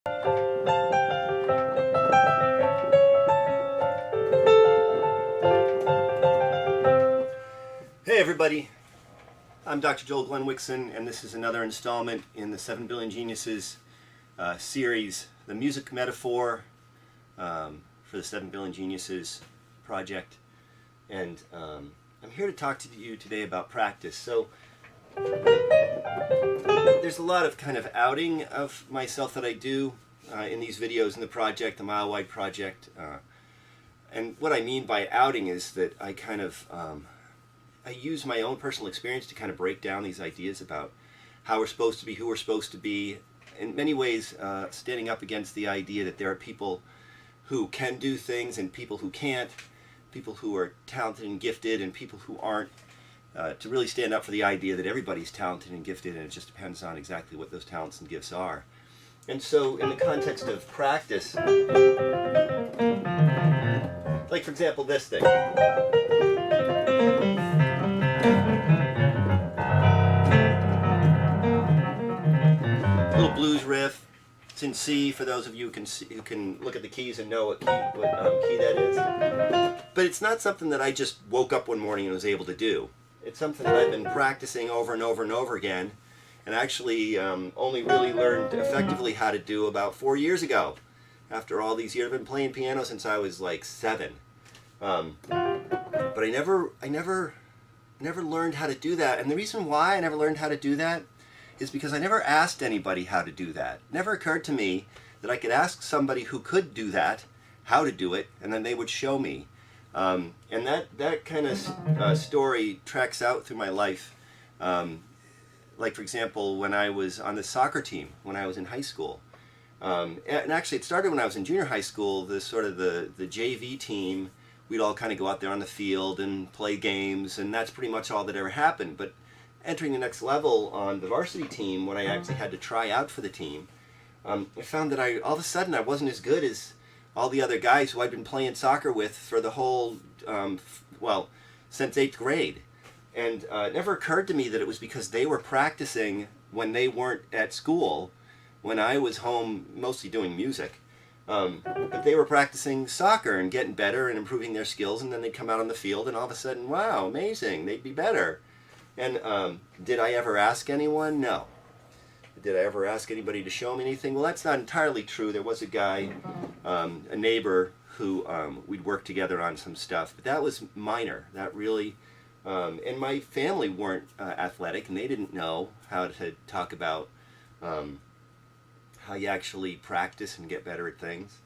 Hey everybody, I'm Dr. Glenn Wixson, and this is another installment in the 7 Billion Geniuses series, the music metaphor for the 7 Billion Geniuses project. And I'm here to talk to you today about practice. So there's a lot of kind of outing of myself that I do in these videos in the project, the Mile Wide Project. And what I mean by outing is that I kind of I use my own personal experience to kind of break down these ideas about how we're supposed to be, who we're supposed to be. In many ways, standing up against the idea that there are people who can do things and people who can't, people who are talented and gifted and people who aren't, to really stand up for the idea that everybody's talented and gifted, and it just depends on exactly what those talents and gifts are. And so in the context of practice, like for example this thing. Little blues riff. It's in C for those of you who can look at the keys and know what key that is. But it's not something that I just woke up one morning and was able to do. It's something that I've been practicing over and over and over again, and actually only really learned effectively how to do about 4 years ago. After all these years, I've been playing piano since I was like 7. But I never learned how to do that. And the reason why I never learned how to do that is because I never asked anybody how to do that. It never occurred to me that I could ask somebody who could do that how to do it, and then they would show me. And that kind of story tracks out through my life. Like for example, when I was on the soccer team when I was in high school. And actually it started when I was in junior high school. The JV team, we'd all kind of go out there on the field and play games, and that's pretty much all that ever happened. But entering the next level on the varsity team, when I actually had to try out for the team, I found that all of a sudden I wasn't as good as all the other guys who I'd been playing soccer with for the whole, since 8th grade. And it never occurred to me that it was because they were practicing when they weren't at school, when I was home mostly doing music. But they were practicing soccer and getting better and improving their skills, and then they'd come out on the field and all of a sudden, wow, amazing, they'd be better. And did I ever ask anyone? No. Did I ever ask anybody to show me anything? Well, that's not entirely true. There was a guy, a neighbor, who we'd worked together on some stuff, but that was minor. That really, and my family weren't athletic, and they didn't know how to talk about how you actually practice and get better at things.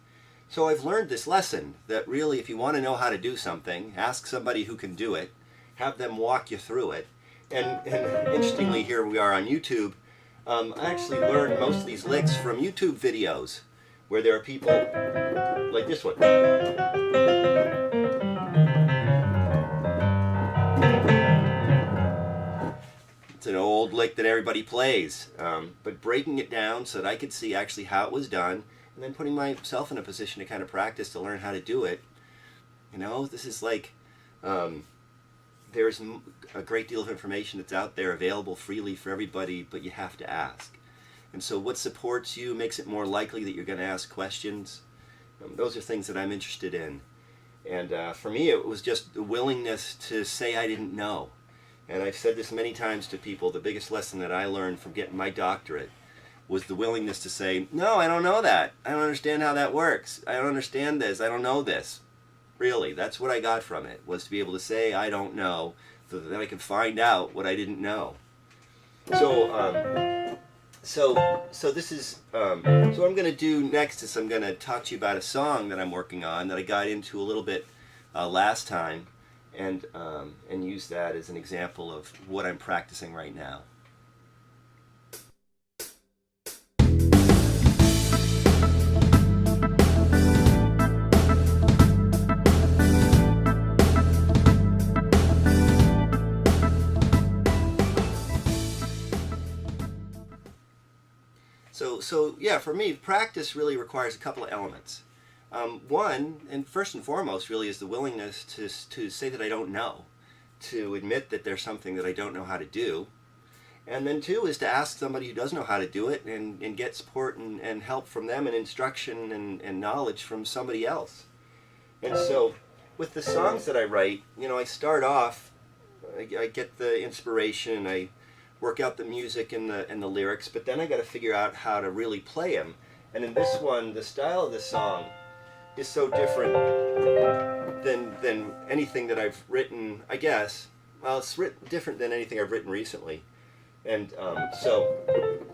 So I've learned this lesson, that really if you want to know how to do something, ask somebody who can do it, have them walk you through it. And interestingly, here we are on YouTube. I actually learned most of these licks from YouTube videos where there are people like this one. It's an old lick that everybody plays, but breaking it down so that I could see actually how it was done, and then putting myself in a position to kind of practice to learn how to do it. You know, this is like, there's a great deal of information that's out there available freely for everybody, but you have to ask. And so what supports you makes it more likely that you're going to ask questions. Those are things that I'm interested in. And for me, it was just the willingness to say I didn't know. And I've said this many times to people, the biggest lesson that I learned from getting my doctorate was the willingness to say, no, I don't know that. I don't understand how that works. I don't understand this. I don't know this. Really, that's what I got from it, was to be able to say I don't know, so that I could find out what I didn't know. So this is, so what I'm going to do next is I'm going to talk to you about a song that I'm working on that I got into a little bit last time, and use that as an example of what I'm practicing right now. So yeah, for me, practice really requires a couple of elements. One, and first and foremost, really is the willingness to say that I don't know, to admit that there's something that I don't know how to do, And then two is to ask somebody who does know how to do it and get support and help from them and instruction and knowledge from somebody else. And so with the songs that I write, I start off, I get the inspiration, I work out the music and the lyrics, but then I got to figure out how to really play them. And in this one, the style of the song is so different than anything that I've written, I guess. Well, it's different than anything I've written recently. And so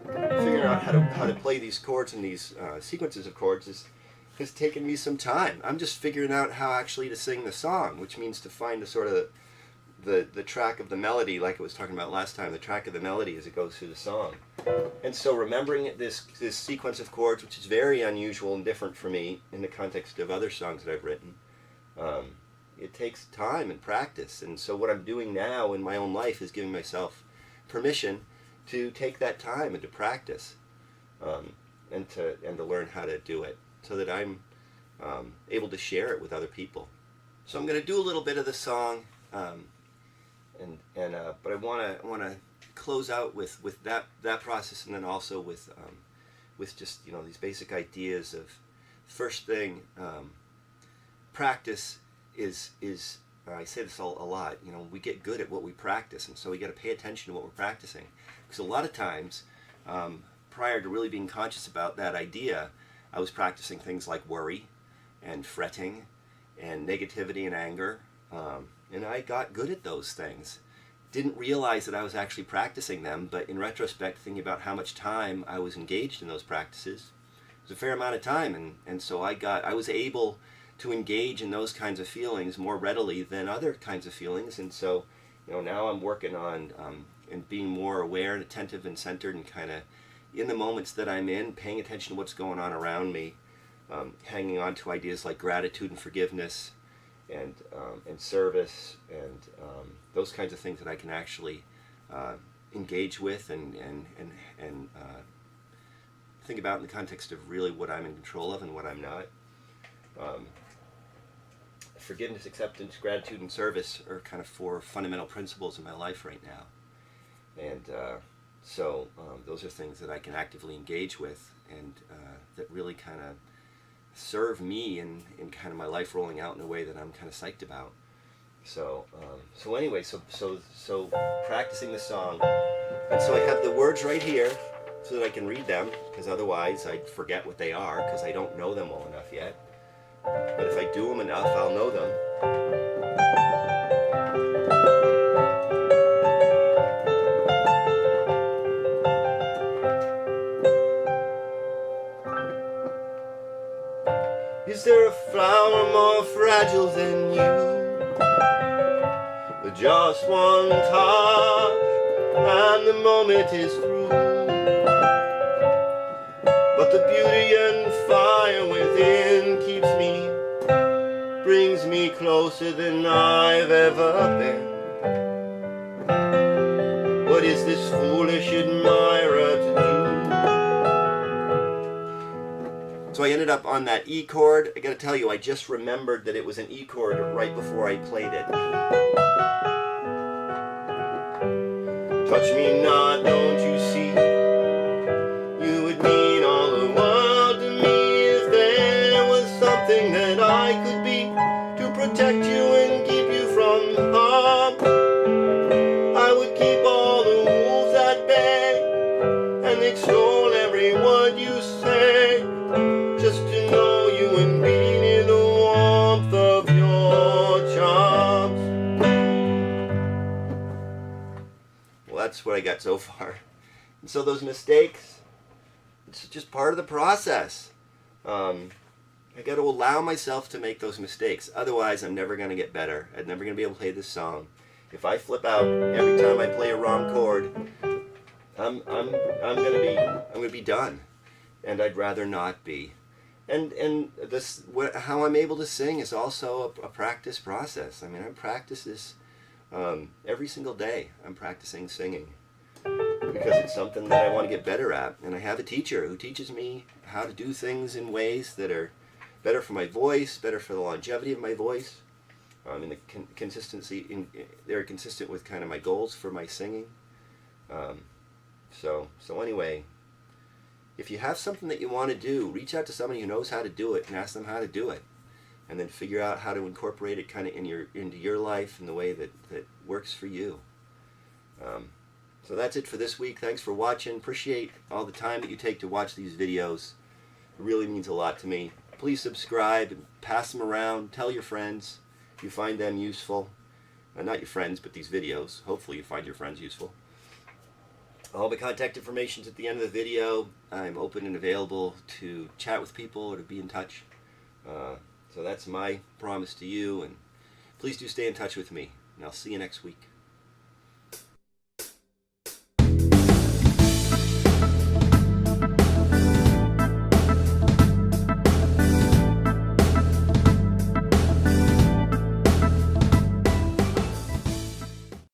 figuring out how to play these chords and these sequences of chords has taken me some time. I'm just figuring out how actually to sing the song, which means to find the sort of the track of the melody, like I was talking about last time, the track of the melody as it goes through the song. And so remembering this sequence of chords, which is very unusual and different for me in the context of other songs that I've written, it takes time and practice. And so what I'm doing now in my own life is giving myself permission to take that time and to practice, and to learn how to do it, so that I'm able to share it with other people. So I'm going to do a little bit of the song, but I want to close out with that process, and then also with just these basic ideas of, first thing, practice is I say this a lot, we get good at what we practice, and so we got to pay attention to what we're practicing. Because a lot of times, prior to really being conscious about that idea, I was practicing things like worry and fretting and negativity and anger, and I got good at those things. Didn't realize that I was actually practicing them, but in retrospect, thinking about how much time I was engaged in those practices, it was a fair amount of time, and so I was able to engage in those kinds of feelings more readily than other kinds of feelings. And so now I'm working on and being more aware and attentive and centered, and kind of in the moments that I'm in, paying attention to what's going on around me, hanging on to ideas like gratitude and forgiveness and service and those kinds of things that I can actually engage with and think about in the context of really what I'm in control of and what I'm not. Forgiveness, acceptance, gratitude, and service are kind of four fundamental principles in my life right now. And so those are things that I can actively engage with, and that really kind of serve me in kind of my life rolling out in a way that I'm kind of psyched about. So anyway, so practicing the song. And so I have the words right here so that I can read them, because otherwise I'd forget what they are, because I don't know them well enough yet. But if I do them enough, I'll know them. Is there a flower more fragile than you? With just one touch and the moment is through. But the beauty and fire within keeps me, brings me closer than I've ever been. What is this foolish admirer to do? So I ended up on that E chord. I gotta tell you, I just remembered that it was an E chord right before I played it. Touch me not, don't you see? You would mean all the world to me if there was something that I could be to protect you and keep you from harm. I would keep all the wolves at bay and extol every word you say, just to know you and be near the warmth of your charms. Well, that's what I got so far. And so those mistakes, it's just part of the process. I got to allow myself to make those mistakes. Otherwise, I'm never going to get better. I'm never going to be able to play this song. If I flip out every time I play a wrong chord, I'm going to be done, and I'd rather not be. And this, how I'm able to sing is also a practice process. I mean, I practice this every single day. I'm practicing singing because it's something that I want to get better at. And I have a teacher who teaches me how to do things in ways that are better for my voice, better for the longevity of my voice, and the consistency. They're consistent with kind of my goals for my singing. So anyway, if you have something that you want to do, reach out to somebody who knows how to do it and ask them how to do it. And then figure out how to incorporate it kind of into your life in the way that works for you. So that's it for this week. Thanks for watching. Appreciate all the time that you take to watch these videos. It really means a lot to me. Please subscribe and pass them around. Tell your friends if you find them useful. Not your friends, but these videos. Hopefully you find your friends useful. All the contact information is at the end of the video. I'm open and available to chat with people or to be in touch. So that's my promise to you, and please do stay in touch with me, and I'll see you next week.